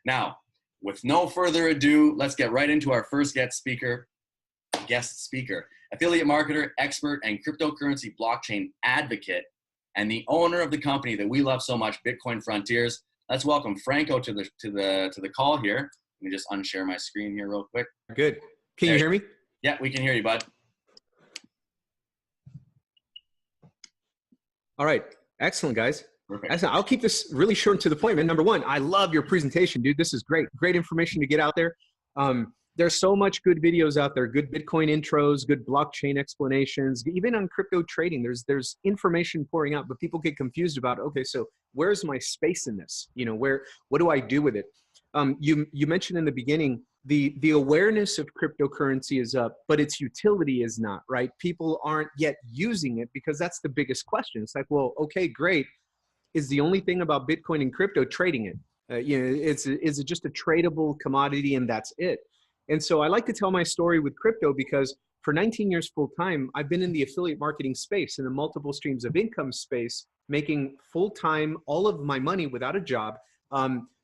Now, with no further ado, let's get right into our first guest speaker, affiliate marketer, expert, and cryptocurrency blockchain advocate, and the owner of the company that we love so much, Bitcoin Frontiers. Let's welcome Franco to the call here. Let me just unshare my screen here real quick. Good. Can you hear me? Yeah, we can hear you, bud. All right. Excellent, guys. Perfect. Excellent. I'll keep this really short and to the point, man. Number one, I love your presentation, dude. This is great. Great information to get out there. There's so much good videos out there, good Bitcoin intros, good blockchain explanations, even on crypto trading. There's information pouring out, but people get confused about, okay, so where's my space in this? You know, what do I do with it? You mentioned in the beginning, the awareness of cryptocurrency is up, but its utility is not, right? People aren't yet using it because that's the biggest question. It's like, well, okay, great. Is the only thing about Bitcoin and crypto trading it? Is it just a tradable commodity and that's it? And so I like to tell my story with crypto because for 19 years full time, I've been in the affiliate marketing space, in the multiple streams of income space, making full time all of my money without a job,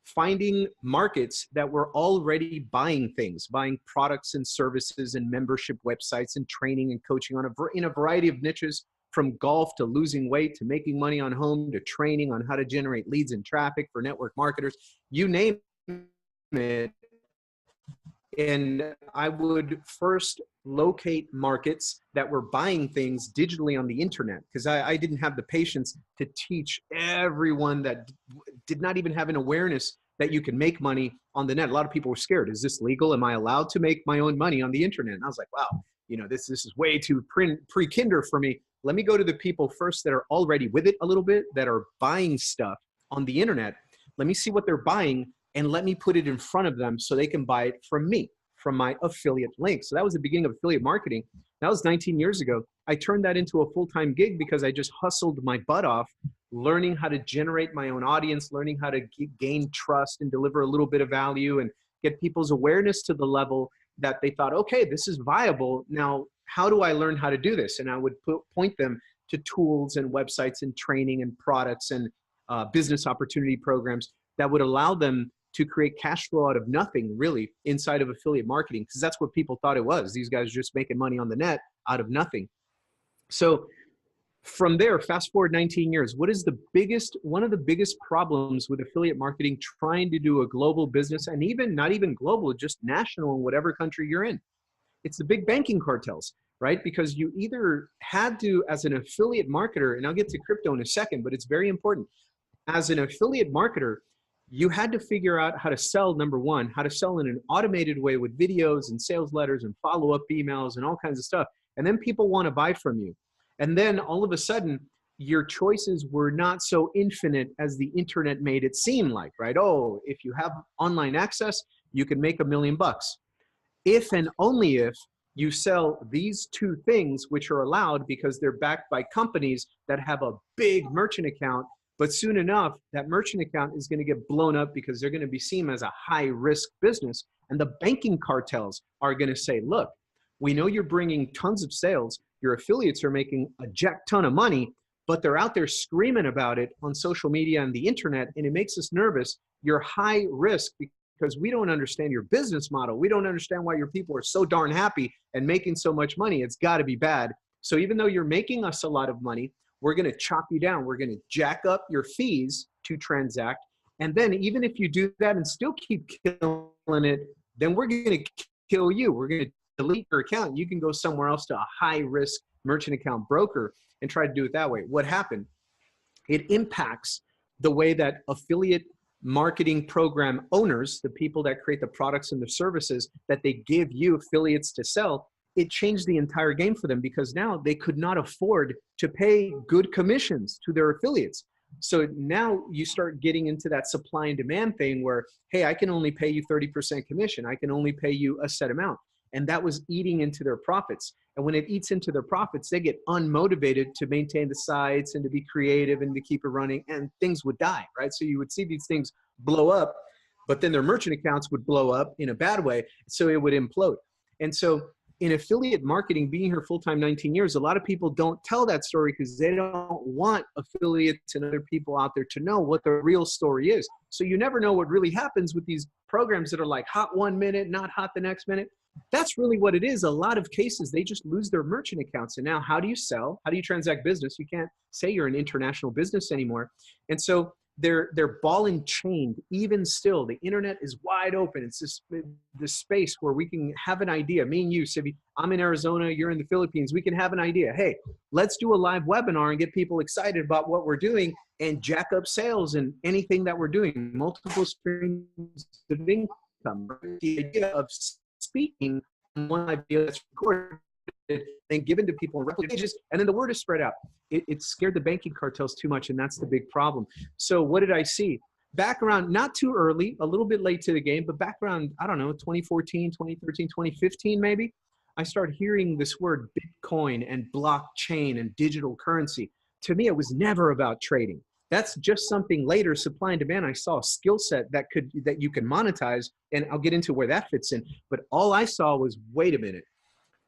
finding markets that were already buying things, buying products and services and membership websites and training and coaching in a variety of niches, from golf to losing weight to making money on home to training on how to generate leads and traffic for network marketers, you name it. And I would first locate markets that were buying things digitally on the internet, because I didn't have the patience to teach everyone that did not even have an awareness that you can make money on the net. A lot of people were scared. Is this legal? Am I allowed to make my own money on the internet? And I was like, wow, you know, this is way too pre-kinder for me. Let me go to the people first that are already with it a little bit, that are buying stuff on the internet. Let me see what they're buying, and let me put it in front of them so they can buy it from me, from my affiliate link. So that was the beginning of affiliate marketing. That was 19 years ago. I turned that into a full-time gig because I just hustled my butt off, learning how to generate my own audience, learning how to gain trust and deliver a little bit of value and get people's awareness to the level that they thought, okay, this is viable. Now, how do I learn how to do this? And I would point them to tools and websites and training and products and business opportunity programs that would allow them to create cash flow out of nothing, really, inside of affiliate marketing, because that's what people thought it was. These guys are just making money on the net out of nothing. So from there, fast forward 19 years, one of the biggest problems with affiliate marketing, trying to do a global business, and even not even global, just national in whatever country you're in, it's the big banking cartels, right? Because you either had to, as an affiliate marketer, and I'll get to crypto in a second, but it's very important. As an affiliate marketer, you had to figure out how to sell, number one, how to sell in an automated way with videos and sales letters and follow-up emails and all kinds of stuff. And then people want to buy from you. And then all of a sudden, your choices were not so infinite as the internet made it seem like, right? Oh, if you have online access, you can make $1 million. If and only if you sell these two things, which are allowed because they're backed by companies that have a big merchant account. But soon enough, that merchant account is going to get blown up because they're going to be seen as a high-risk business. And the banking cartels are going to say, look, we know you're bringing tons of sales. Your affiliates are making a jack ton of money, but they're out there screaming about it on social media and the internet, and it makes us nervous. You're high risk because we don't understand your business model. We don't understand why your people are so darn happy and making so much money. It's got to be bad. So even though you're making us a lot of money, we're going to chop you down. We're going to jack up your fees to transact. And then even if you do that and still keep killing it, then we're going to kill you. We're going to delete your account. You can go somewhere else to a high-risk merchant account broker and try to do it that way. What happened? It impacts the way that affiliate marketing program owners, the people that create the products and the services that they give you affiliates to sell, it changed the entire game for them because now they could not afford to pay good commissions to their affiliates. So now you start getting into that supply and demand thing where, hey, I can only pay you 30% commission. I can only pay you a set amount. And that was eating into their profits. And when it eats into their profits, they get unmotivated to maintain the sites and to be creative and to keep it running, and things would die, right? So you would see these things blow up, but then their merchant accounts would blow up in a bad way. So it would implode. And so in affiliate marketing, being here full-time 19 years, a lot of people don't tell that story because they don't want affiliates and other people out there to know what the real story is. So you never know what really happens with these programs that are like hot 1 minute, not hot the next minute. That's really what it is. A lot of cases, they just lose their merchant accounts. And now how do you sell? How do you transact business? You can't say you're an international business anymore. And so they're ball and chained. Even still, the internet is wide open. It's this space where we can have an idea. Me and you, Sibi, I'm in Arizona, you're in the Philippines. We can have an idea. Hey, let's do a live webinar and get people excited about what we're doing and jack up sales and anything that we're doing. Multiple streams of income. The idea of speaking on one idea that's recorded and given to people in replicated pages, and then the word is spread out. It scared the banking cartels too much, and that's the big problem. So what did I see? Back around, not too early, a little bit late to the game, but back around, I don't know, 2014, 2013, 2015 maybe, I started hearing this word Bitcoin and blockchain and digital currency. To me, it was never about trading. That's just something later, supply and demand. I saw a skill set that you can monetize, and I'll get into where that fits in. But all I saw was, wait a minute,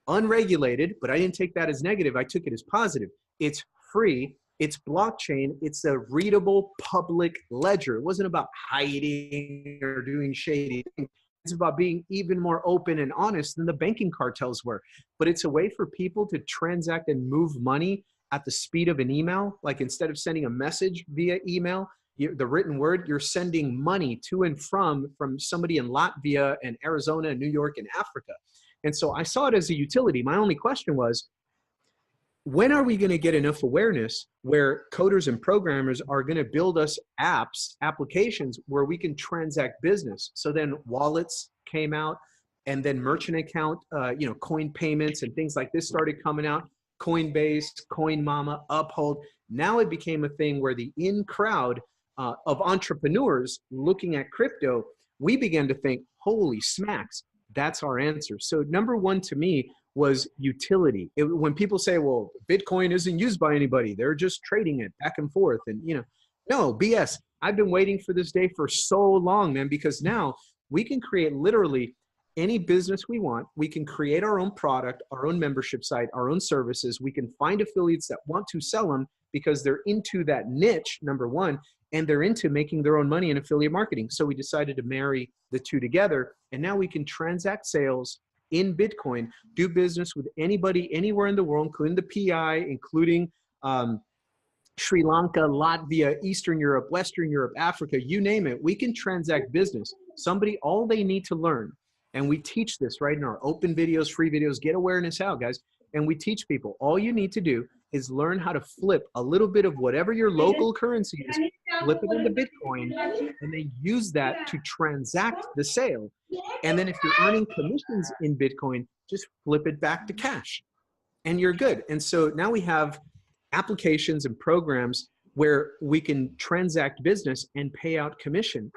unregulated, but I didn't take that as negative. I took it as positive. It's free. It's blockchain. It's a readable public ledger. It wasn't about hiding or doing shady things. It's about being even more open and honest than the banking cartels were. But it's a way for people to transact and move money at the speed of an email. Like instead of sending a message via email, the written word, you're sending money to and from somebody in Latvia and Arizona and New York and Africa. And so I saw it as a utility. My only question was, when are we going to get enough awareness where coders and programmers are going to build us applications where we can transact business? So then wallets came out, and then merchant account, coin payments and things like this started coming out. Coinbase, CoinMama, Uphold. Now it became a thing where the in crowd of entrepreneurs looking at crypto, we began to think, holy smacks, that's our answer. So number one to me was utility. When people say, well, Bitcoin isn't used by anybody, they're just trading it back and forth. And, no, BS. I've been waiting for this day for so long, man, because now we can create literally any business we want. We can create our own product, our own membership site, our own services. We can find affiliates that want to sell them because they're into that niche, number one, and they're into making their own money in affiliate marketing. So we decided to marry the two together, and now we can transact sales in Bitcoin, do business with anybody, anywhere in the world, including the PI, including Sri Lanka, Latvia, Eastern Europe, Western Europe, Africa, you name it. We can transact business. All they need to learn, and we teach this right in our open videos, free videos, get awareness out, guys. And we teach people, all you need to do is learn how to flip a little bit of whatever your local currency is, flip it into Bitcoin, and then use that to transact the sale. And then if you're earning commissions in Bitcoin, just flip it back to cash and you're good. And so now we have applications and programs where we can transact business and pay out commission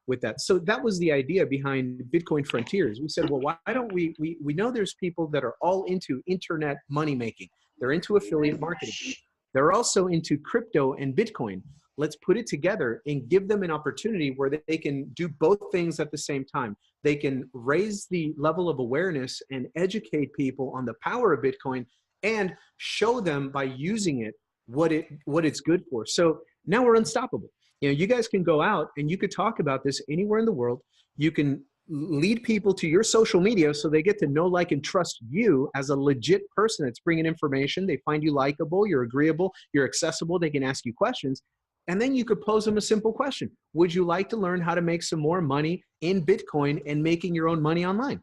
with that. So that was the idea behind Bitcoin Frontiers. We said, well, why don't we know there's people that are all into internet money making. They're into affiliate marketing. They're also into crypto and Bitcoin. Let's put it together and give them an opportunity where they can do both things at the same time. They can raise the level of awareness and educate people on the power of Bitcoin and show them by using it what it's good for. So now we're unstoppable. You guys can go out and you could talk about this anywhere in the world. You can lead people to your social media so they get to know, like, and trust you as a legit person that's bringing information. They find you likable, you're agreeable, you're accessible, they can ask you questions. And then you could pose them a simple question. Would you like to learn how to make some more money in Bitcoin and making your own money online?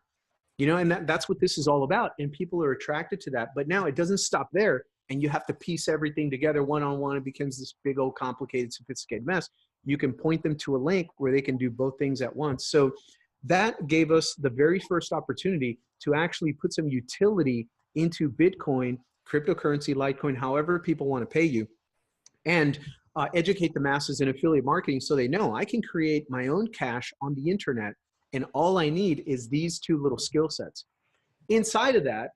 And that's what this is all about. And people are attracted to that. But now it doesn't stop there. And you have to piece everything together one-on-one. It becomes this big old complicated, sophisticated mess. You can point them to a link where they can do both things at once. So that gave us the very first opportunity to actually put some utility into Bitcoin, cryptocurrency, Litecoin, however people want to pay you, and educate the masses in affiliate marketing so they know I can create my own cash on the internet, and all I need is these two little skill sets. Inside of that,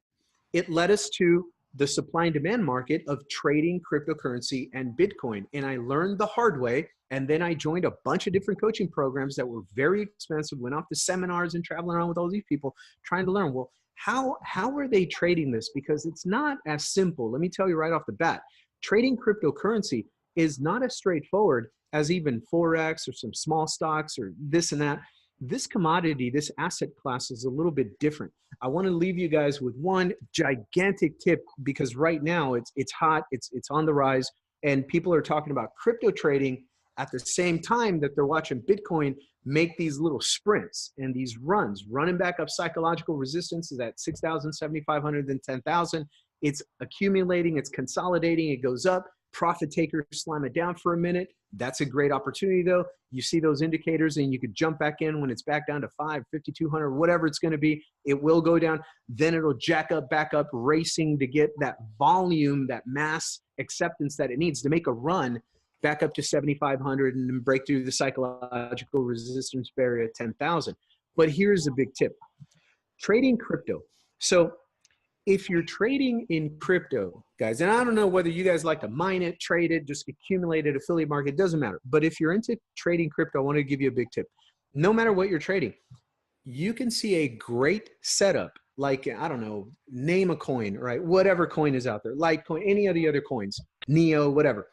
it led us to the supply and demand market of trading cryptocurrency and Bitcoin. And I learned the hard way. And then I joined a bunch of different coaching programs that were very expensive, went off to seminars and traveling around with all these people trying to learn, well, How are they trading this? Because it's not as simple. Let me tell you right off the bat, trading cryptocurrency is not as straightforward as even Forex or some small stocks or this and that. This commodity, this asset class is a little bit different. I want to leave you guys with one gigantic tip, because right now it's hot, it's on the rise, and people are talking about crypto trading at the same time that they're watching Bitcoin make these little sprints and these runs, running back up psychological resistances at 6,000, 7,500, then 10,000. It's accumulating, it's consolidating, it goes up. Profit takers slam it down for a minute. That's a great opportunity though. You see those indicators and you could jump back in when it's back down to 5,200, whatever it's going to be. It will go down. Then it'll jack up, back up, racing to get that volume, that mass acceptance that it needs to make a run back up to 7,500 and then break through the psychological resistance barrier at 10,000. But here's a big tip. Trading crypto. So if you're trading in crypto, guys, and I don't know whether you guys like to mine it, trade it, just accumulate it, affiliate market, it doesn't matter. But if you're into trading crypto, I want to give you a big tip. No matter what you're trading, you can see a great setup, like, I don't know, name a coin, right? Whatever coin is out there, Litecoin, any of the other coins, Neo, whatever.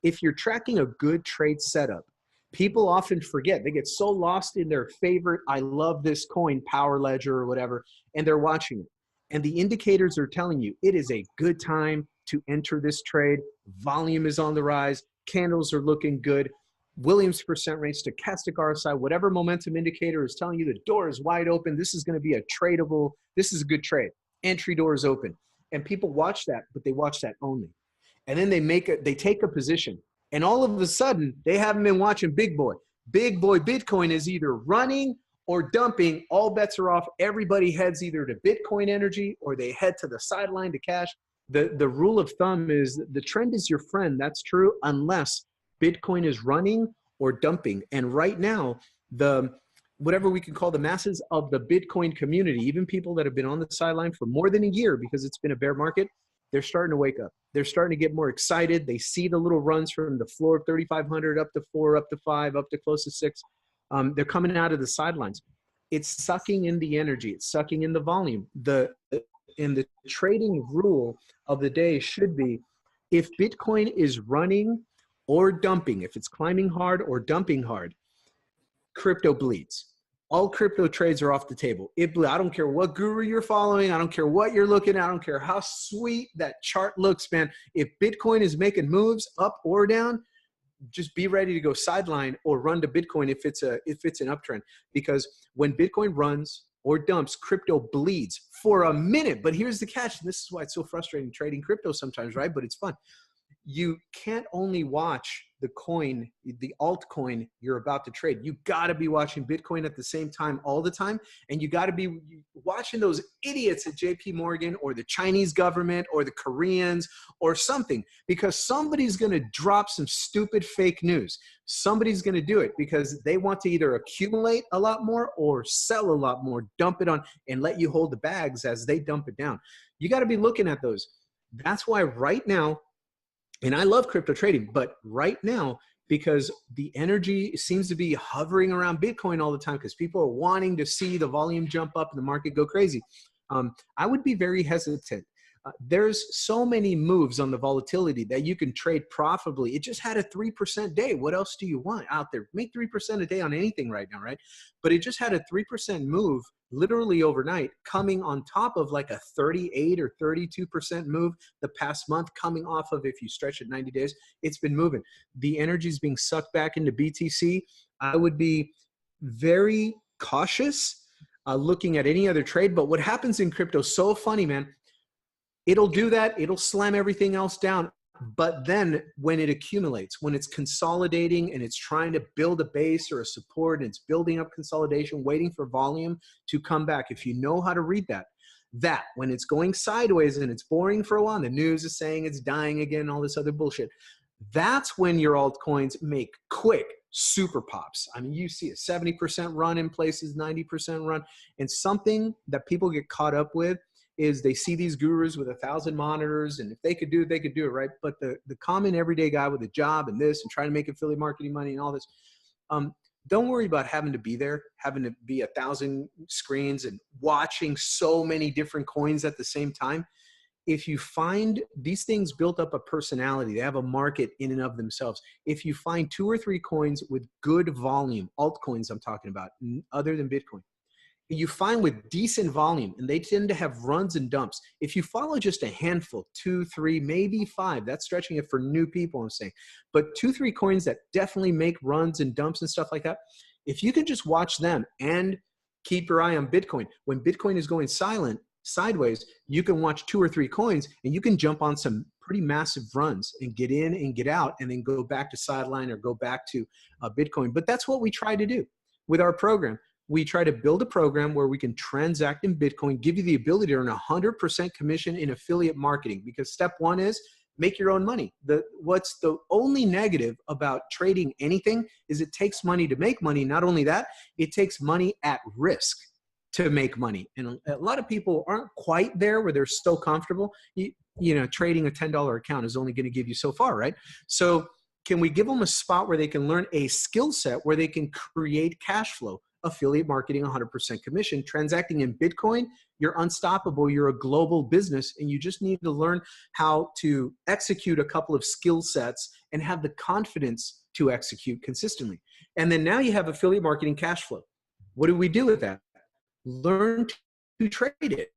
If you're tracking a good trade setup, people often forget. They get so lost in their favorite, I love this coin, Power Ledger or whatever, and they're watching it. And the indicators are telling you it is a good time to enter this trade. Volume is on the rise. Candles are looking good. Williams percent rate, stochastic RSI, whatever momentum indicator is telling you the door is wide open. This is going to be a tradable. This is a good trade. Entry door is open. And people watch that, but they watch that only. And then they take a position. And all of a sudden, they haven't been watching Big Boy. Big Boy Bitcoin is either running or dumping. All bets are off. Everybody heads either to Bitcoin energy or they head to the sideline to cash. The rule of thumb is the trend is your friend. That's true unless Bitcoin is running or dumping. And right now, whatever we can call the masses of the Bitcoin community, even people that have been on the sideline for more than a year because it's been a bear market, they're starting to wake up. They're starting to get more excited. They see the little runs from the floor of 3,500 up to 4, up to 5, up to close to 6. They're coming out of the sidelines. It's sucking in the energy. It's sucking in the volume. The trading rule of the day should be, if Bitcoin is running or dumping, if it's climbing hard or dumping hard, crypto bleeds. All crypto trades are off the table. I don't care what guru you're following. I don't care what you're looking at. I don't care how sweet that chart looks, man. If Bitcoin is making moves up or down, just be ready to go sideline or run to Bitcoin if it's an uptrend. Because when Bitcoin runs or dumps, crypto bleeds for a minute. But here's the catch. And this is why it's so frustrating trading crypto sometimes, right? But it's fun. You can't only watch the coin, the altcoin you're about to trade. You got to be watching Bitcoin at the same time all the time. And you got to be watching those idiots at JP Morgan or the Chinese government or the Koreans or something, because somebody's going to drop some stupid fake news. Somebody's going to do it because they want to either accumulate a lot more or sell a lot more, dump it on and let you hold the bags as they dump it down. You got to be looking at those. That's why right now, and I love crypto trading, but right now, because the energy seems to be hovering around Bitcoin all the time because people are wanting to see the volume jump up and the market go crazy, I would be very hesitant. There's so many moves on the volatility that you can trade profitably. It just had a 3% day. What else do you want out there? Make 3% a day on anything right now, right? But it just had a 3% move literally overnight, coming on top of like a 38 or 32% move the past month, coming off of, if you stretch it 90 days, it's been moving. The energy is being sucked back into BTC. I would be very cautious looking at any other trade. But what happens in crypto is so funny, man. It'll do that. It'll slam everything else down. But then when it accumulates, when it's consolidating and it's trying to build a base or a support and it's building up consolidation, waiting for volume to come back, if you know how to read that when it's going sideways and it's boring for a while, and the news is saying it's dying again, all this other bullshit, that's when your altcoins make quick super pops. I mean, you see a 70% run in places, 90% run. And something that people get caught up with is they see these gurus with 1,000 monitors, and if they could do it, they could do it, right? But the common everyday guy with a job and this and trying to make affiliate marketing money and all this, Don't worry about having to be there, having to be 1,000 screens and watching so many different coins at the same time. If you find these things built up a personality, they have a market in and of themselves. If you find 2 or 3 coins with good volume, altcoins I'm talking about, other than Bitcoin, you find with decent volume, and they tend to have runs and dumps. If you follow just a handful, 2, 3, maybe 5, that's stretching it for new people, I'm saying, but 2, 3 coins that definitely make runs and dumps and stuff like that, if you can just watch them and keep your eye on Bitcoin, when Bitcoin is going sideways, you can watch 2 or 3 coins and you can jump on some pretty massive runs and get in and get out and then go back to sideline or go back to Bitcoin. But that's what we try to do with our program. We try to build a program where we can transact in Bitcoin, give you the ability to earn 100% commission in affiliate marketing, because step 1 is make your own money. What's the only negative about trading anything is it takes money to make money. Not only that, it takes money at risk to make money. And a lot of people aren't quite there where they're so comfortable. You know, trading a $10 account is only going to give you so far, right? So can we give them a spot where they can learn a skill set where they can create cash flow? Affiliate marketing, 100% commission, transacting in Bitcoin, you're unstoppable. You're a global business, and you just need to learn how to execute a couple of skill sets and have the confidence to execute consistently. And then now you have affiliate marketing cash flow. What do we do with that? Learn to trade it,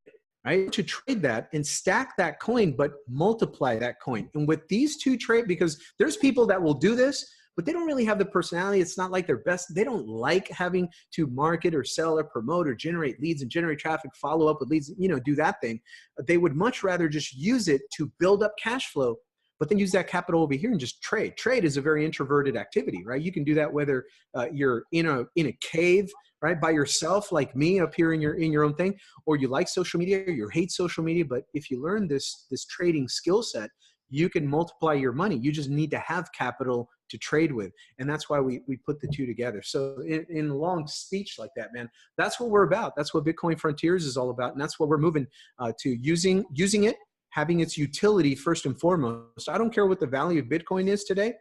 right? To trade that and stack that coin, but multiply that coin. And with these two trade, because there's people that will do this, but they don't really have the personality. It's not like their best. They don't like having to market or sell or promote or generate leads and generate traffic, follow up with leads, you know, do that thing. They would much rather just use it to build up cash flow, but then use that capital over here and just trade. Trade is a very introverted activity, right? You can do that whether you're in a cave, right, by yourself, like me up here in your own thing, or you like social media, or you hate social media. But if you learn this trading skill set, you can multiply your money. You just need to have capital to trade with. And that's why we put the two together. So in a long speech like that, man, that's what we're about. That's what Bitcoin Frontiers is all about. And that's what we're moving to, using it, having its utility first and foremost. I don't care what the value of Bitcoin is today.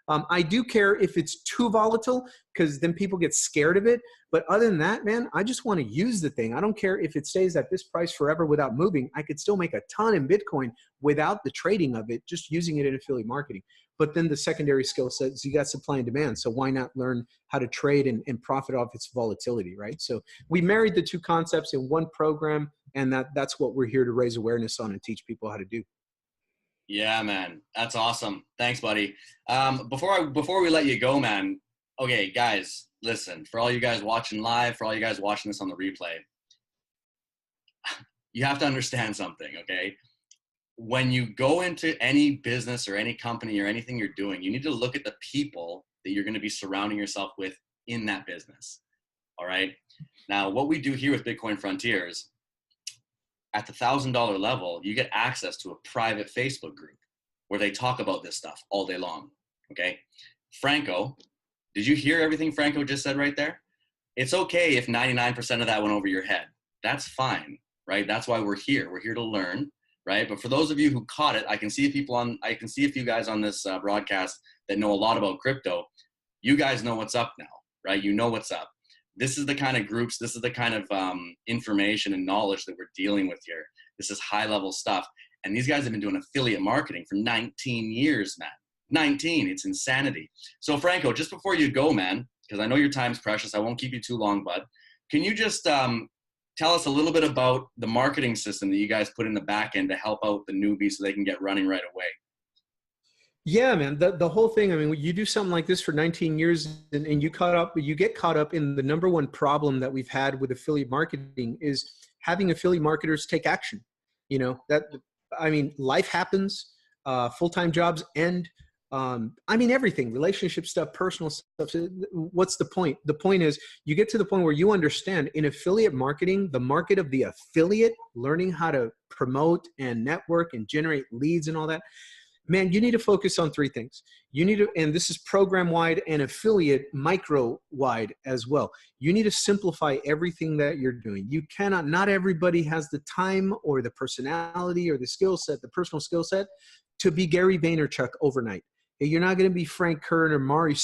I do care if it's too volatile, because then people get scared of it. But other than that, man, I just want to use the thing. I don't care if it stays at this price forever without moving. I could still make a ton in Bitcoin without the trading of it, just using it in affiliate marketing. But then the secondary skill set is you got supply and demand. So why not learn how to trade and profit off its volatility, right? So we married the two concepts in one program, and that's what we're here to raise awareness on and teach people how to do. Yeah, man. That's awesome. Thanks, buddy. Before we let you go, man, okay, guys, listen, for all you guys watching live, for all you guys watching this on the replay, you have to understand something, okay? When you go into any business or any company or anything you're doing, you need to look at the people that you're going to be surrounding yourself with in that business. All right. Now, what we do here with Bitcoin Frontiers, at the $1,000 level, you get access to a private Facebook group where they talk about this stuff all day long. Okay. Franco, did you hear everything Franco just said right there? It's okay if 99% of that went over your head. That's fine, right? That's why we're here. We're here to learn. Right. But for those of you who caught it, I can see a few guys on this broadcast that know a lot about crypto. You guys know what's up now, right? You know what's up. This is the kind of groups, this is the kind of information and knowledge that we're dealing with here. This is high level stuff. And these guys have been doing affiliate marketing for 19 years, man. 19, it's insanity. So Franco, just before you go, man, because I know your time's precious, I won't keep you too long, bud. Can you just tell us a little bit about the marketing system that you guys put in the back end to help out the newbies so they can get running right away? Yeah, man, the whole thing. I mean, you do something like this for 19 years and you get caught up in the number one problem that we've had with affiliate marketing is having affiliate marketers take action. You know, life happens, full-time jobs end. Everything, relationship stuff, personal stuff. What's the point? The point is you get to the point where you understand in affiliate marketing, the market of the affiliate, learning how to promote and network and generate leads and all that. Man, you need to focus on 3 things. You need to, and this is program wide and affiliate micro wide as well. You need to simplify everything that you're doing. You cannot, not everybody has the time or the personality or the skill set, the personal skill set to be Gary Vaynerchuk overnight. You're not going to be Frank Kern or Mari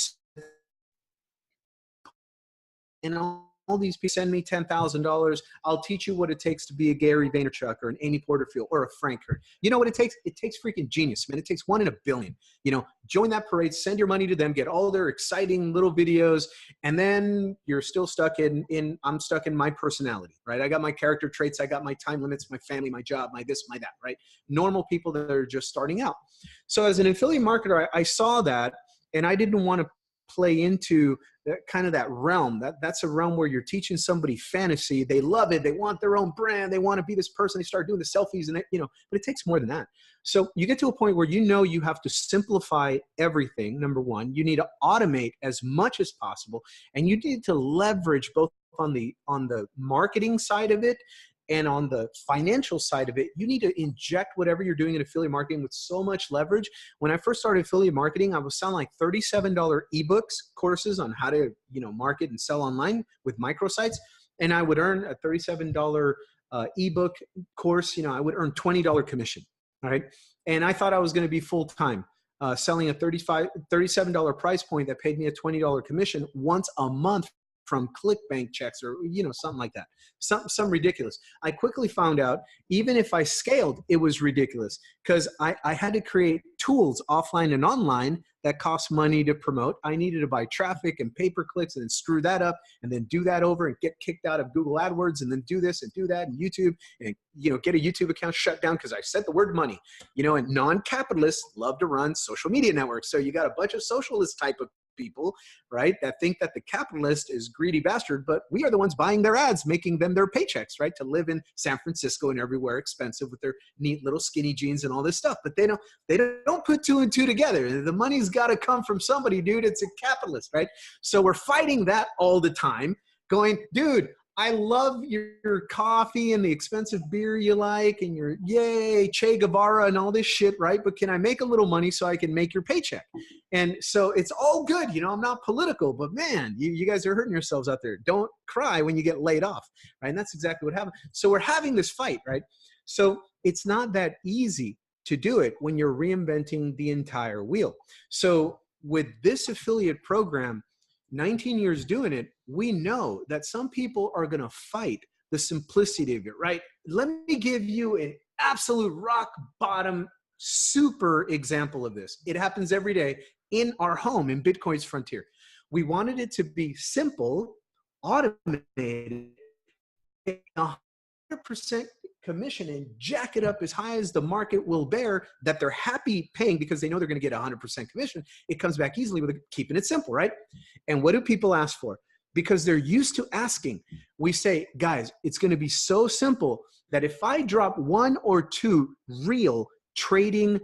and all these people send me $10,000. I'll teach you what it takes to be a Gary Vaynerchuk or an Amy Porterfield or a Franco. You know what it takes? It takes freaking genius, man. It takes 1 in a billion. You know, join that parade, send your money to them, get all their exciting little videos, and then you're still stuck I'm stuck in my personality, right? I got my character traits, I got my time limits, my family, my job, my this, my that, right? Normal people that are just starting out. So as an affiliate marketer, I saw that, and I didn't want to play into that kind of that realm. That's a realm where you're teaching somebody fantasy. They love it. They want their own brand. They want to be this person. They start doing the selfies and but it takes more than that. So you get to a point where you have to simplify everything. Number one, you need to automate as much as possible, and you need to leverage both on the marketing side of it and on the financial side of it. You need to inject whatever you're doing in affiliate marketing with so much leverage. When I first started affiliate marketing, I was selling like $37 ebooks courses on how to, market and sell online with microsites. And I would earn a $37 ebook course. I would earn $20 commission. All right. And I thought I was going to be full-time selling a $37 price point that paid me a $20 commission once a month from ClickBank checks or, something like that, some ridiculous. I quickly found out, even if I scaled, it was ridiculous because I had to create tools offline and online that cost money to promote. I needed to buy traffic and pay-per-clicks and then screw that up and then do that over and get kicked out of Google AdWords and then do this and do that and YouTube and, get a YouTube account shut down because I said the word money, and non-capitalists love to run social media networks. So you got a bunch of socialist type of people, right, that think that the capitalist is greedy bastard, but we are the ones buying their ads, making them their paychecks, right, to live in San Francisco and everywhere expensive with their neat little skinny jeans and all this stuff. But they don't put 2 and 2 together. The money's got to come from somebody, dude. It's a capitalist, right? So we're fighting that all the time, going, dude, I love your coffee and the expensive beer you like and your yay, Che Guevara and all this shit, right? But can I make a little money so I can make your paycheck? And so it's all good. I'm not political, but man, you guys are hurting yourselves out there. Don't cry when you get laid off, right? And that's exactly what happened. So we're having this fight, right? So it's not that easy to do it when you're reinventing the entire wheel. So with this affiliate program, 19 years doing it, we know that some people are going to fight the simplicity of it, right? Let me give you an absolute rock bottom super example of this. It happens every day in our home in Bitcoin's frontier. We wanted it to be simple, automated, 100% commission and jack it up as high as the market will bear, that they're happy paying because they know they're going to get 100% commission. It comes back easily with keeping it simple, right? And what do people ask for? Because they're used to asking. We say, guys, it's going to be so simple that if I drop 1 or 2 real trading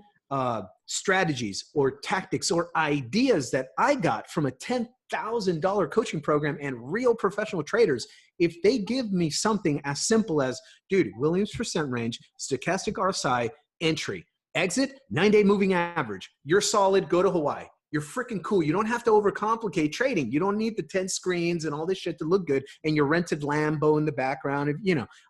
strategies or tactics or ideas that I got from a $10,000 coaching program and real professional traders, if they give me something as simple as, dude, Williams percent range, stochastic RSI, entry, exit, 9-day moving average, you're solid, go to Hawaii. You're freaking cool. You don't have to overcomplicate trading. You don't need the 10 screens and all this shit to look good and your rented Lambo in the background,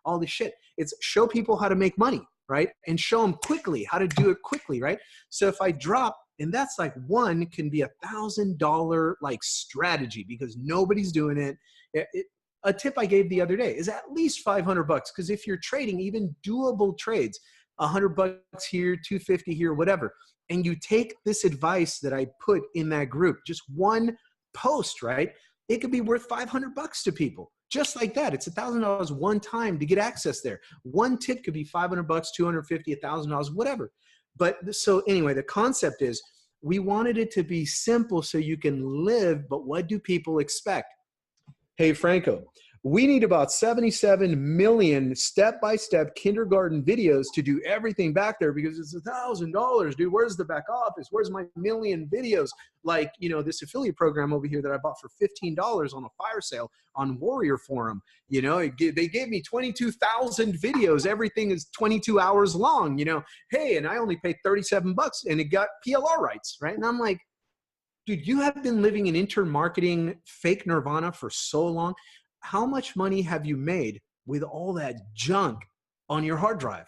all this shit. It's show people how to make money, right? And show them quickly how to do it quickly, right? So if I drop, and that's like one can be $1,000 like strategy because nobody's doing it. A tip I gave the other day is at least $500 because if you're trading even doable trades, $100 here, $250 here, whatever, and you take this advice that I put in that group, just one post, right? It could be worth $500 to people. Just like that. It's $1,000 one time to get access there. One tip could be $500, $250, $1,000, whatever. But so anyway, the concept is we wanted it to be simple so you can live, but what do people expect? Hey, Franco, we need about 77 million step-by-step kindergarten videos to do everything back there because it's $1,000, dude. Where's the back office? Where's my million videos? Like, this affiliate program over here that I bought for $15 on a fire sale on Warrior Forum. They gave me 22,000 videos. Everything is 22 hours long, Hey, and I only paid $37 and it got PLR rights, right? And I'm like, dude, you have been living in intern marketing fake nirvana for so long. How much money have you made with all that junk on your hard drive?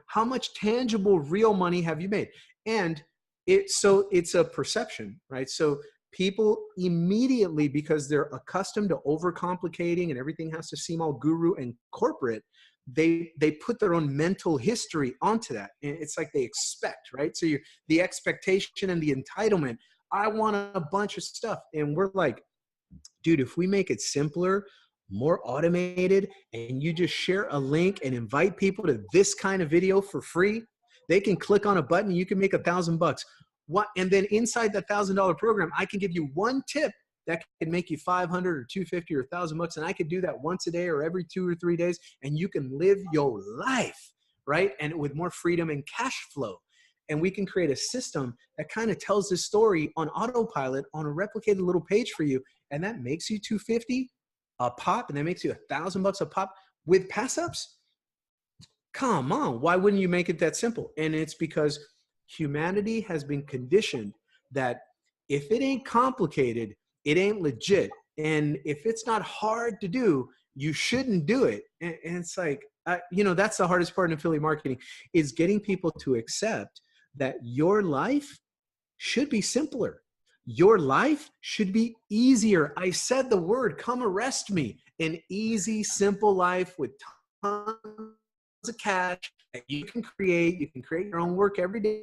How much tangible, real money have you made? And it's a perception, right? So people immediately, because they're accustomed to overcomplicating and everything has to seem all guru and corporate, they put their own mental history onto that. And it's like they expect, right? So the expectation and the entitlement, I want a bunch of stuff. And we're like, dude, if we make it simpler, more automated, and you just share a link and invite people to this kind of video for free, they can click on a button and you can make $1,000. What? And then inside that $1,000 program, I can give you one tip that can make you 500 or 250 or $1,000. And I could do that once a day or every 2 or 3 days. And you can live your life, right? And with more freedom and cash flow. And we can create a system that kind of tells this story on autopilot on a replicated little page for you. And that makes you 250 a pop, and that makes you $1,000 a pop with pass ups. Come on, why wouldn't you make it that simple? And it's because humanity has been conditioned that if it ain't complicated, it ain't legit. And if it's not hard to do, you shouldn't do it. And it's like, that's the hardest part in affiliate marketing, is getting people to accept that your life should be simpler. Your life should be easier. I said the word, come arrest me. An easy, simple life with tons of cash that you can create. You can create your own work every day.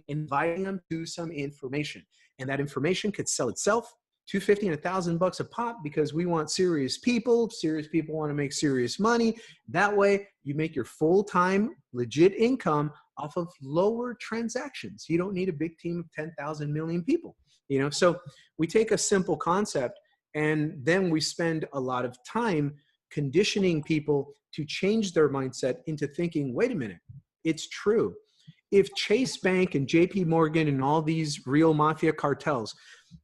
Inviting them to some information. And that information could sell itself, $250 and $1,000 a pop, because we want serious people. Serious people want to make serious money. That way you make your full-time legit income off of lower transactions. You don't need a big team of 10,000 million people, So we take a simple concept and then we spend a lot of time conditioning people to change their mindset into thinking, wait a minute, it's true. If Chase Bank and JP Morgan and all these real mafia cartels,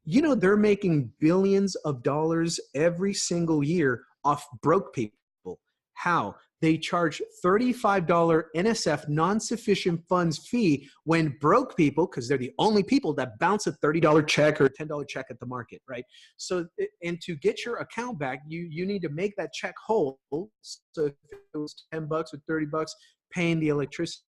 they're making billions of dollars every single year off broke people. How? They charge $35 NSF, non-sufficient funds fee, when broke people, because they're the only people that bounce a $30 check or a $10 check at the market, right? So, and to get your account back, you need to make that check whole. So if it was $10 or $30 paying the electricity,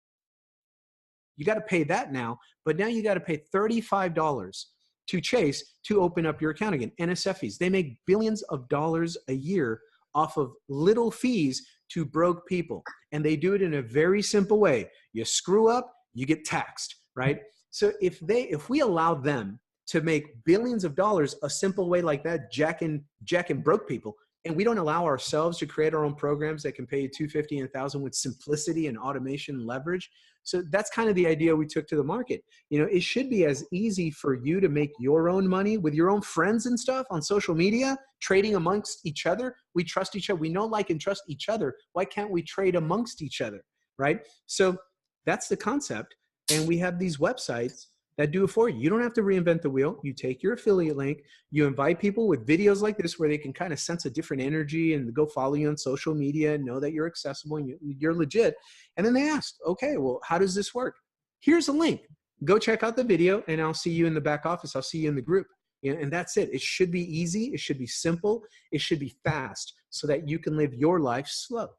you got to pay that now, but now you got to pay $35 to Chase to open up your account again. NSF fees. They make billions of dollars a year off of little fees to broke people. And they do it in a very simple way. You screw up, you get taxed, right? So if we allow them to make billions of dollars a simple way like that, jacking broke people, and we don't allow ourselves to create our own programs that can pay you $250 and $1,000 with simplicity and automation and leverage. So that's kind of the idea we took to the market. It should be as easy for you to make your own money with your own friends and stuff on social media, trading amongst each other. We trust each other. We know, like, and trust each other. Why can't we trade amongst each other, right? So that's the concept. And we have these websites that do it for you. You don't have to reinvent the wheel. You take your affiliate link, you invite people with videos like this where they can kind of sense a different energy and go follow you on social media and know that you're accessible and you're legit. And then they ask, okay, well, how does this work? Here's a link. Go check out the video and I'll see you in the back office. I'll see you in the group. And that's it. It should be easy. It should be simple. It should be fast so that you can live your life slow.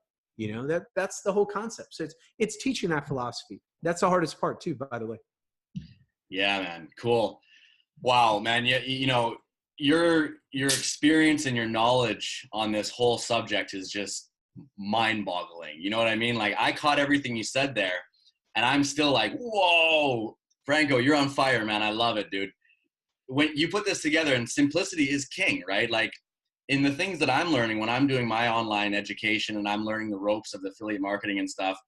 That's the whole concept. So it's teaching that philosophy. That's the hardest part too, by the way. Yeah, man. Cool. Wow, man. Your experience and your knowledge on this whole subject is just mind-boggling. You know what I mean? Like, I caught everything you said there, and I'm still like, whoa, Franco, you're on fire, man. I love it, dude. When you put this together, and simplicity is king, right? Like, in the things that I'm learning when I'm doing my online education and I'm learning the ropes of the affiliate marketing and stuff,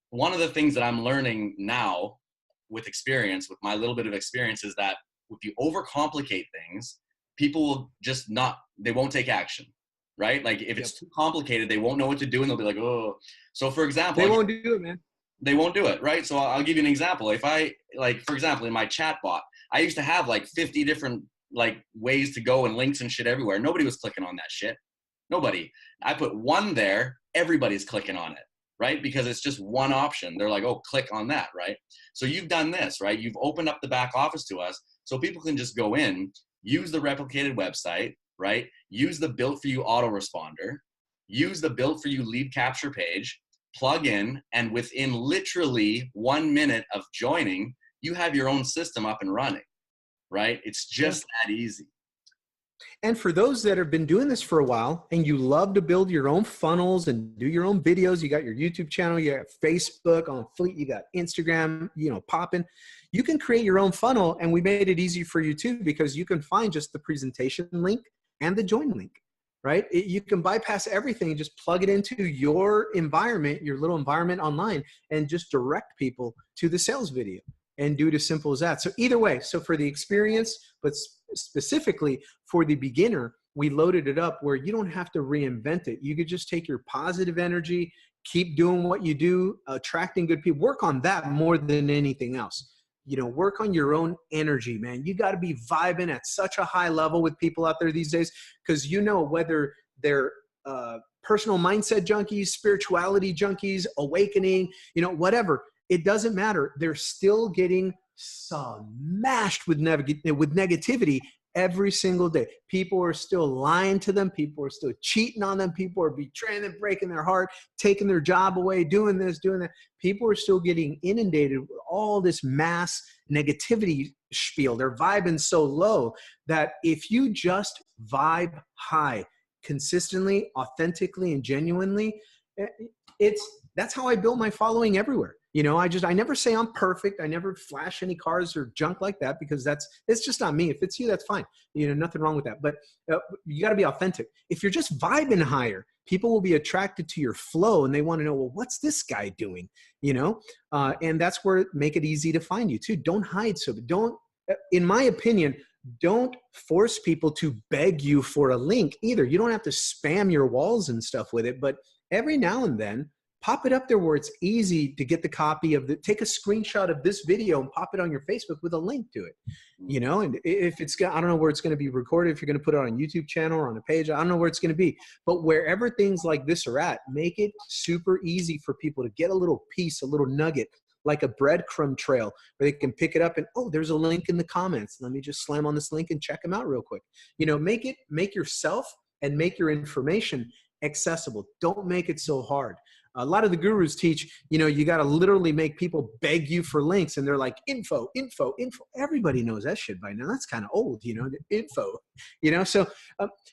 one of the things that I'm learning now with experience, with my little bit of experience, is that if you overcomplicate things, people will just they won't take action, right? Like, if it's too complicated, they won't know what to do and they'll be like, oh. So for example, they won't do it, man. They won't do it, right? So I'll give you an example. If I, for example, in my chat bot, I used to have 50 different ways to go and links and shit everywhere. Nobody was clicking on that shit. Nobody. I put one there, everybody's clicking on it, right? Because it's just one option. They're like, oh, click on that, right? So you've done this, right? You've opened up the back office to us so people can just go in, use the replicated website, right? Use the built for you autoresponder, use the built for you lead capture page, plug in, and within literally 1 minute of joining, you have your own system up and running, right? It's Yeah. just that easy. And for those that have been doing this for a while and you love to build your own funnels and do your own videos, you got your YouTube channel, you got Facebook on fleet, you got Instagram, popping, you can create your own funnel. And we made it easy for you too, because you can find just the presentation link and the join link, right? You can bypass everything and just plug it into your environment, your little environment online, and just direct people to the sales video and do it as simple as that. So either way, so for the experience, but specifically for the beginner, we loaded it up where you don't have to reinvent it. You could just take your positive energy, keep doing what you do, attracting good people, work on that more than anything else. Work on your own energy, man. You got to be vibing at such a high level with people out there these days, because whether they're personal mindset junkies, spirituality junkies, awakening, whatever, it doesn't matter. They're still getting smashed with negativity every single day. People are still lying to them. People are still cheating on them. People are betraying them, breaking their heart, taking their job away, doing this, doing that. People are still getting inundated with all this mass negativity spiel. They're vibing so low that if you just vibe high, consistently, authentically, and genuinely, that's how I built my following everywhere. I never say I'm perfect. I never flash any cars or junk like that, because it's just not me. If it's you, that's fine. Nothing wrong with that. But you got to be authentic. If you're just vibing higher, people will be attracted to your flow and they want to know, well, what's this guy doing? And that's where make it easy to find you too. Don't hide. So don't, in my opinion, don't force people to beg you for a link either. You don't have to spam your walls and stuff with it, but every now and then, pop it up there where it's easy to get the copy take a screenshot of this video and pop it on your Facebook with a link to it, and if I don't know where it's going to be recorded, if you're going to put it on a YouTube channel or on a page, I don't know where it's going to be, but wherever things like this are at, make it super easy for people to get a little piece, a little nugget, like a breadcrumb trail where they can pick it up and, oh, there's a link in the comments. Let me just slam on this link and check them out real quick. Make yourself and make your information accessible. Don't make it so hard. A lot of the gurus teach, you got to literally make people beg you for links, and they're like, info. Everybody knows that shit by now. That's kind of old, the info, so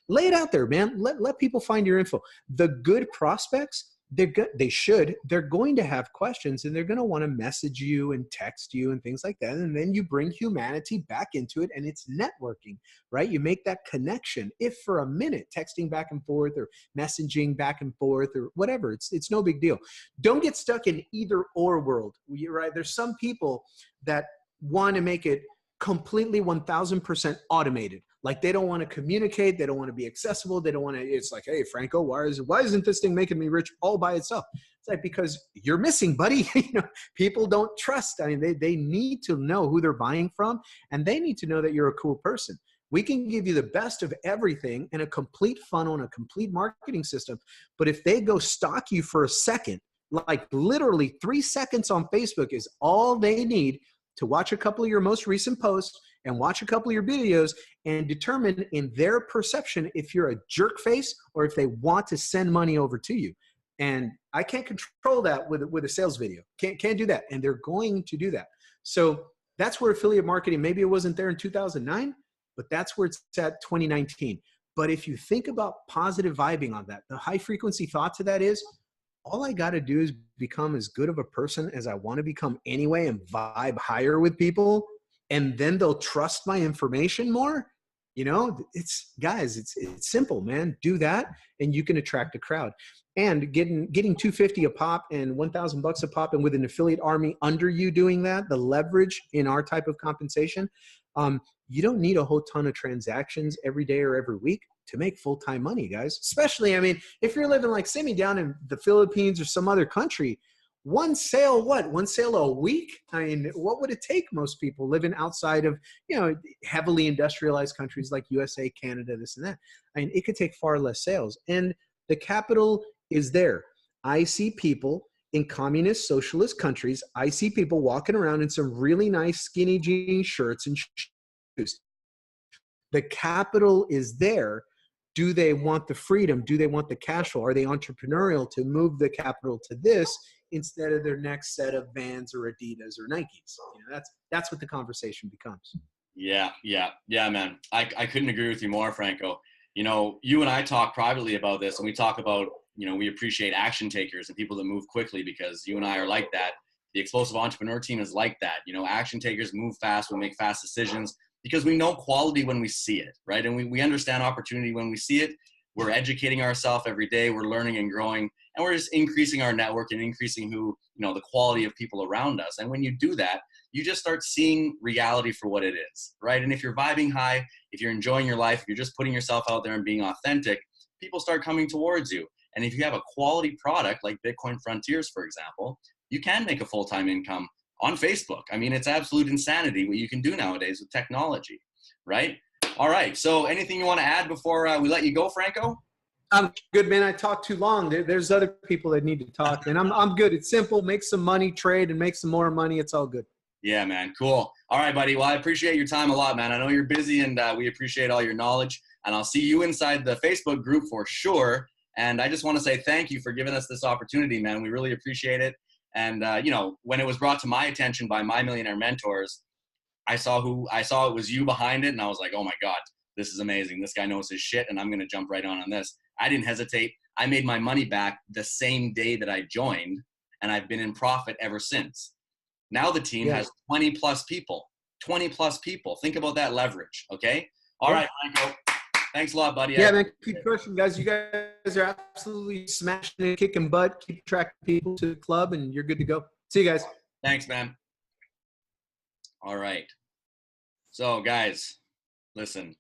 lay it out there, man. Let people find your info. The good prospects, they're going to have questions, and they're going to want to message you and text you and things like that. And then you bring humanity back into it, and it's networking, right? You make that connection, if for a minute, texting back and forth or messaging back and forth or whatever. It's no big deal. Don't get stuck in either or world, right? There's some people that want to make it completely 1000% automated. Like they don't want to communicate. They don't want to be accessible. They don't want to, it's like, hey, Franco, why isn't this thing making me rich all by itself? It's like, because you're missing, buddy. People don't trust. I mean, they need to know who they're buying from, and they need to know that you're a cool person. We can give you the best of everything and a complete funnel and a complete marketing system. But if they go stalk you for a second, like literally 3 seconds on Facebook is all they need to watch a couple of your most recent posts and watch a couple of your videos and determine in their perception if you're a jerk face or if they want to send money over to you. And I can't control that with a sales video. Can't do that. And they're going to do that. So that's where affiliate marketing, maybe it wasn't there in 2009, but that's where it's at 2019. But if you think about positive vibing on that, the high frequency thought to that is, all I got to do is become as good of a person as I want to become anyway and vibe higher with people. And then they'll trust my information more. It's simple, man. Do that and you can attract a crowd. And getting $250 a pop and $1,000 a pop, and with an affiliate army under you doing that, the leverage in our type of compensation, you don't need a whole ton of transactions every day or every week to make full-time money, guys. Especially, I mean, if you're living like Simi down in the Philippines or some other country, one sale a week? I mean, what would it take most people living outside of, heavily industrialized countries like USA, Canada, this and that? I mean, it could take far less sales. And the capital is there. I see people in communist socialist countries, I see people walking around in some really nice skinny jean shirts and shoes. The capital is there. Do they want the freedom? Do they want the cash flow? Are they entrepreneurial to move the capital to this instead of their next set of Vans or Adidas or Nikes? That's what the conversation becomes. Yeah, man. I couldn't agree with you more, Franco. You know, you and I talk privately about this, and we talk about, you know, we appreciate action takers and people that move quickly, because you and I are like that. The explosive entrepreneur team is like that. You know, action takers move fast, we make fast decisions because we know quality when we see it, right? And we understand opportunity when we see it. We're educating ourselves every day. We're learning and growing, and we're just increasing our network and increasing the quality of people around us. And when you do that, you just start seeing reality for what it is, right? And if you're vibing high, if you're enjoying your life, if you're just putting yourself out there and being authentic, people start coming towards you. And if you have a quality product like Bitcoin Frontiers, for example, you can make a full-time income on Facebook. I mean, it's absolute insanity what you can do nowadays with technology, right? All right. So anything you want to add before we let you go, Franco? I'm good, man. I talk too long. There's other people that need to talk, and I'm good. It's simple. Make some money, trade, and make some more money. It's all good. Yeah, man. Cool. All right, buddy. Well, I appreciate your time a lot, man. I know you're busy, and we appreciate all your knowledge. And I'll see you inside the Facebook group for sure. And I just want to say thank you for giving us this opportunity, man. We really appreciate it. And, when it was brought to my attention by my millionaire mentors, I saw it was you behind it. And I was like, oh my God, this is amazing. This guy knows his shit, and I'm going to jump right on this. I didn't hesitate. I made my money back the same day that I joined, and I've been in profit ever since. Now the team has 20 plus people. Think about that leverage. Okay. All right, Franco. Thanks a lot, buddy. Yeah, man. Keep pushing, guys. You guys are absolutely smashing it, kicking butt. Keep attracting people to the club, and you're good to go. See you guys. Thanks, man. All right. So, guys, listen.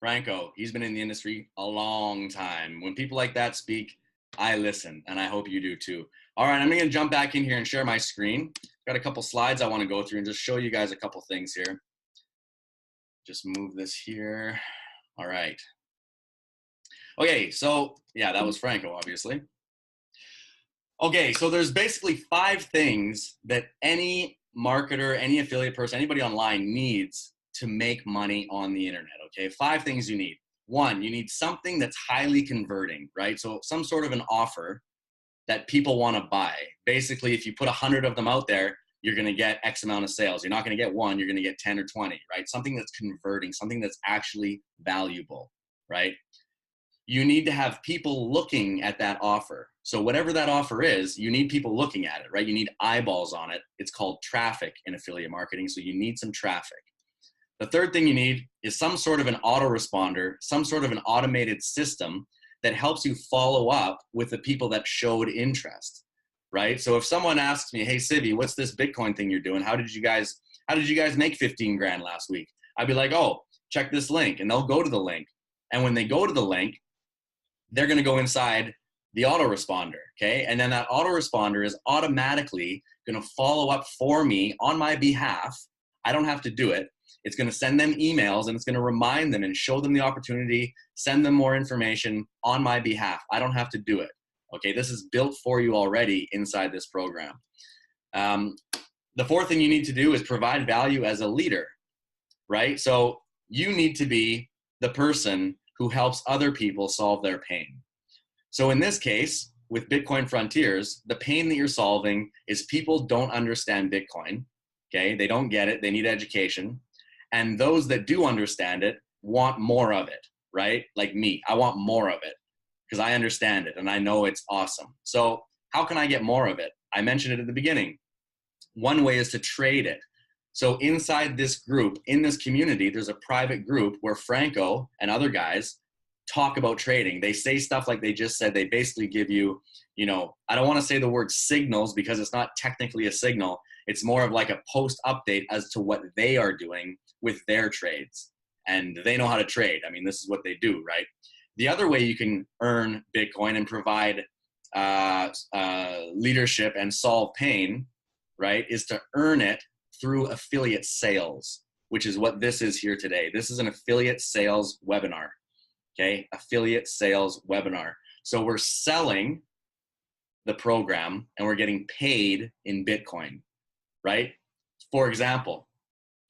Franco, he's been in the industry a long time. When people like that speak, I listen, and I hope you do too. All right, I'm going to jump back in here and share my screen. Got a couple slides I want to go through and just show you guys a couple things here. Just move this here. All right. Okay, so yeah, that was Franco, obviously. Okay, so there's basically 5 things that any marketer, any affiliate person, anybody online needs to make money on the internet, okay? 5 things you need. 1, you need something that's highly converting, right? So some sort of an offer that people want to buy. Basically, if you put 100 of them out there, you're going to get X amount of sales. You're not going to get 1, you're going to get 10 or 20, right? Something that's converting, something that's actually valuable, right? You need to have people looking at that offer. So whatever that offer is, you need people looking at it, right? You need eyeballs on it. It's called traffic in affiliate marketing. So you need some traffic. The third thing you need is some sort of an autoresponder, some sort of an automated system that helps you follow up with the people that showed interest, right? So if someone asks me, hey, Civi, what's this Bitcoin thing you're doing? How did you guys make 15 grand last week? I'd be like, oh, check this link. And they'll go to the link. And when they go to the link, they're going to go inside the autoresponder, okay? And then that autoresponder is automatically going to follow up for me on my behalf. I don't have to do it. It's going to send them emails, and it's going to remind them and show them the opportunity, send them more information on my behalf. I don't have to do it, okay? This is built for you already inside this program. The fourth thing you need to do is provide value as a leader, right? So you need to be the person who helps other people solve their pain. So in this case, with Bitcoin Frontiers, the pain that you're solving is people don't understand Bitcoin, okay? They don't get it, they need education. And those that do understand it want more of it, right? Like me, I want more of it because I understand it and I know it's awesome. So how can I get more of it? I mentioned it at the beginning. One way is to trade it. So inside this group, in this community, there's a private group where Franco and other guys talk about trading. They say stuff like they just said. They basically give you, I don't want to say the word signals because it's not technically a signal. It's more of like a post update as to what they are doing with their trades. And they know how to trade. I mean, this is what they do, right? The other way you can earn Bitcoin and provide leadership and solve pain, right, is to earn it through affiliate sales, which is what this is here today. This is an affiliate sales webinar, okay? Affiliate sales webinar. So we're selling the program and we're getting paid in Bitcoin, right? For example,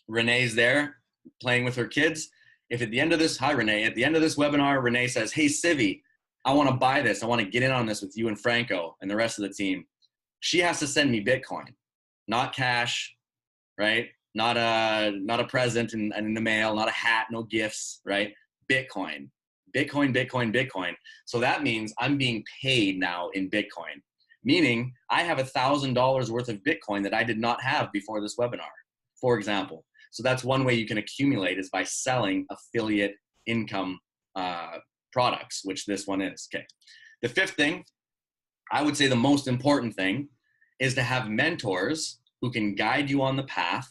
Renee's there playing with her kids. If at the end of this, hi Renee, at the end of this webinar, Renee says, hey Civi, I want to buy this. I want to get in on this with you and Franco and the rest of the team. She has to send me Bitcoin, not cash, right? not a present in the mail, not a hat, no gifts, right? Bitcoin, Bitcoin, Bitcoin, Bitcoin. So that means I'm being paid now in Bitcoin, meaning I have $1,000 worth of Bitcoin that I did not have before this webinar, for example. So that's one way you can accumulate, is by selling affiliate income products, which this one is. Okay. The fifth thing, I would say the most important thing, is to have mentors who can guide you on the path.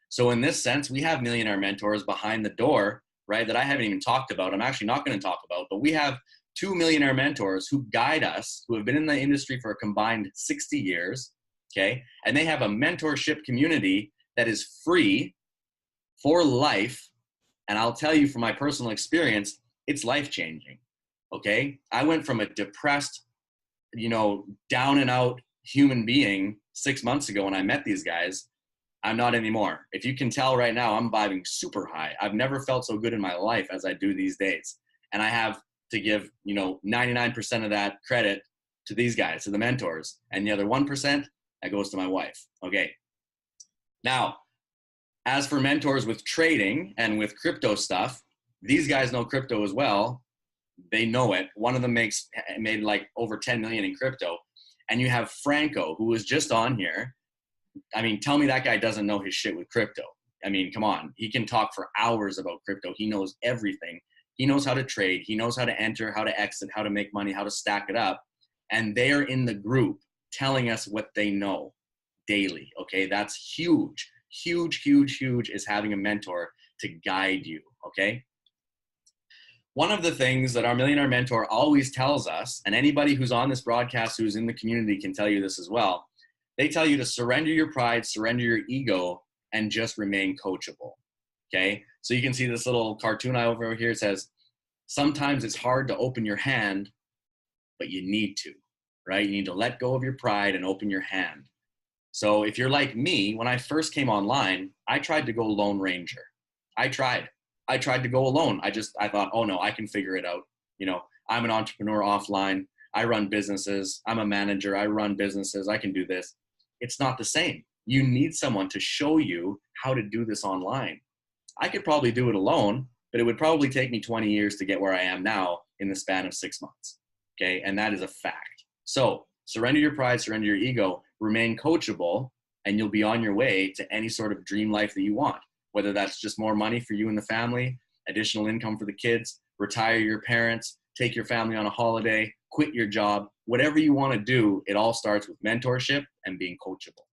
So in this sense, we have millionaire mentors behind the door, right, that I haven't even talked about. I'm actually not going to talk about, but we have 2 millionaire mentors who guide us, who have been in the industry for a combined 60 years, okay? And they have a mentorship community that is free for life. And I'll tell you from my personal experience, it's life-changing, okay? I went from a depressed, down and out human being 6 months ago when I met these guys. I'm not anymore. If you can tell right now, I'm vibing super high. I've never felt so good in my life as I do these days. And I have to give, 99% of that credit to these guys, to the mentors. And the other 1%, that goes to my wife. Okay. Now, as for mentors with trading and with crypto stuff, these guys know crypto as well. They know it. One of them made like over 10 million in crypto. And you have Franco, who was just on here. I mean, tell me that guy doesn't know his shit with crypto. I mean, come on. He can talk for hours about crypto. He knows everything. He knows how to trade. He knows how to enter, how to exit, how to make money, how to stack it up. And they are in the group telling us what they know daily. Okay. That's huge, huge, huge, huge, is having a mentor to guide you. Okay. One of the things that our millionaire mentor always tells us, and anybody who's on this broadcast who's in the community can tell you this as well, they tell you to surrender your pride, surrender your ego, and just remain coachable. Okay. So you can see this little cartoon over here. It says, sometimes it's hard to open your hand, but you need to, right? You need to let go of your pride and open your hand. So if you're like me, when I first came online, I tried to go Lone Ranger. I tried to go alone. I thought, oh no, I can figure it out. I'm an entrepreneur offline. I run businesses. I'm a manager. I run businesses. I can do this. It's not the same. You need someone to show you how to do this online. I could probably do it alone, but it would probably take me 20 years to get where I am now in the span of 6 months. Okay. And that is a fact. So surrender your pride, surrender your ego, remain coachable, and you'll be on your way to any sort of dream life that you want. Whether that's just more money for you and the family, additional income for the kids, retire your parents, take your family on a holiday, quit your job, whatever you want to do, it all starts with mentorship and being coachable.